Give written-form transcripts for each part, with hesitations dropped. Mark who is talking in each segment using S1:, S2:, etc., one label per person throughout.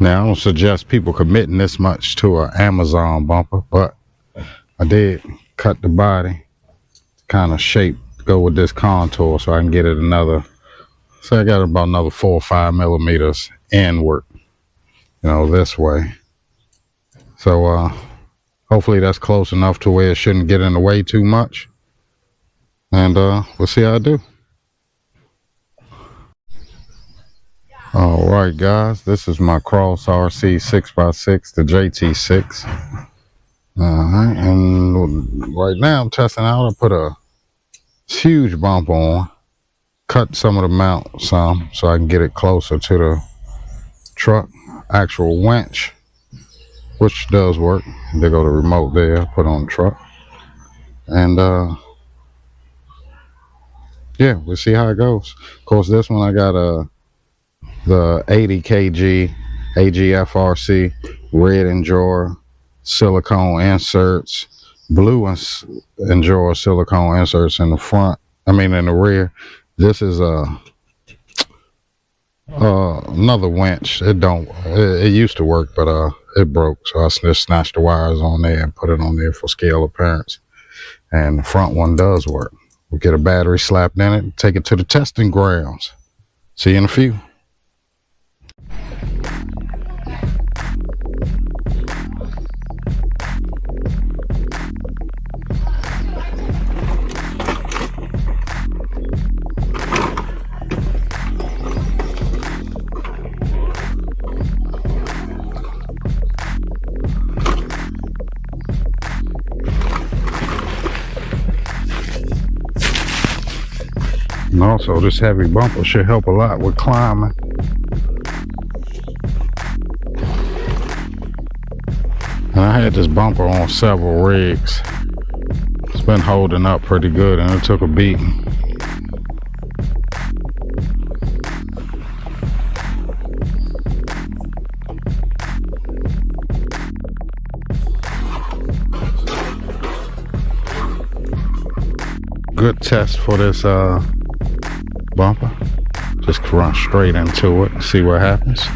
S1: Now, I don't suggest people committing this much to an Amazon bumper, but I did cut the body kind of shape to go with this contour so I can get it another, so I got about another 4 or 5 millimeters inward, this way. So hopefully that's close enough to where it shouldn't get in the way too much. And we'll see how I do. All right, guys, this is my Cross RC 6x6, the JT-6. And right now I'm testing out. I put a huge bump on, cut some of the mount some so I can get it closer to the truck. Actual winch, which does work. There go the remote there, put on the truck. And yeah, we'll see how it goes. Of course, this one I got the 80 kg AGFRC red Endura silicone inserts, blue Endura silicone inserts in the front, in the rear. This is another winch. It used to work, but it broke, so I just snatched the wires on there and put it on there for scale appearance. And the front one does work. We'll get a battery slapped in it, take it to the testing grounds. See you in a few. And also, this heavy bumper should help a lot with climbing. And I had this bumper on several rigs. It's been holding up pretty good, and it took a beating. Good test for this bumper. Just run straight into it and see what happens.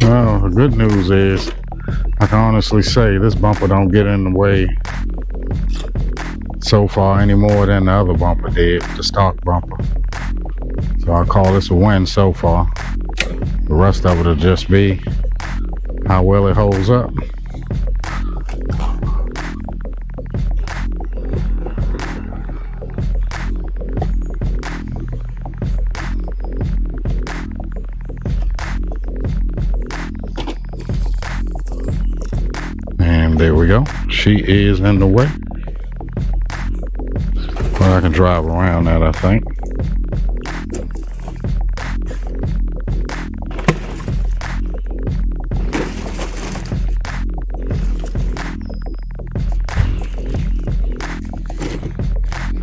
S1: Well, the good news is I can honestly say this bumper don't get in the way so far any more than the other bumper did, the stock bumper. So I call this a win so far. The rest of it will just be how well it holds up. And there we go. She is in the way. Well, I can drive around that, I think.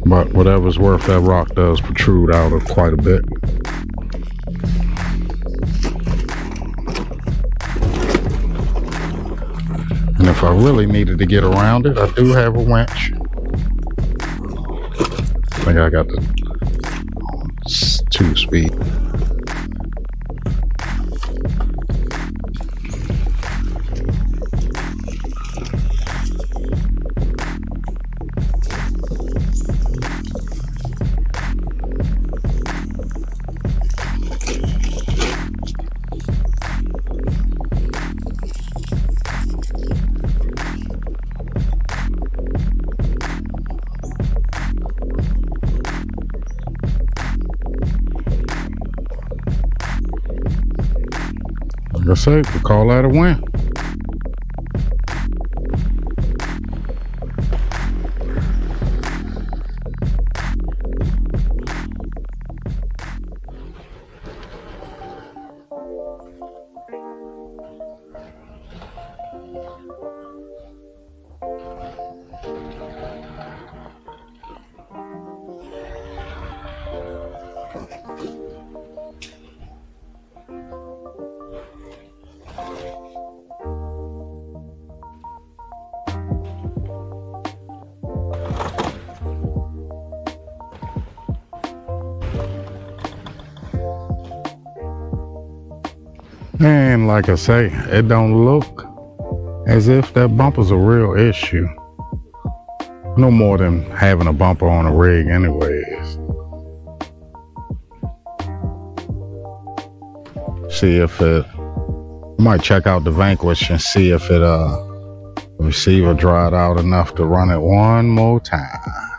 S1: But whatever's worth, that rock does protrude out of quite a bit. And if I really needed to get around it, I do have a winch. I think I got the 2-speed. I say, we call that a win. And like I say, it don't look as if that bumper's a real issue. No more than having a bumper on a rig anyways. See if it, I might check out the Vanquish and see if it, receiver dried out enough to run it one more time.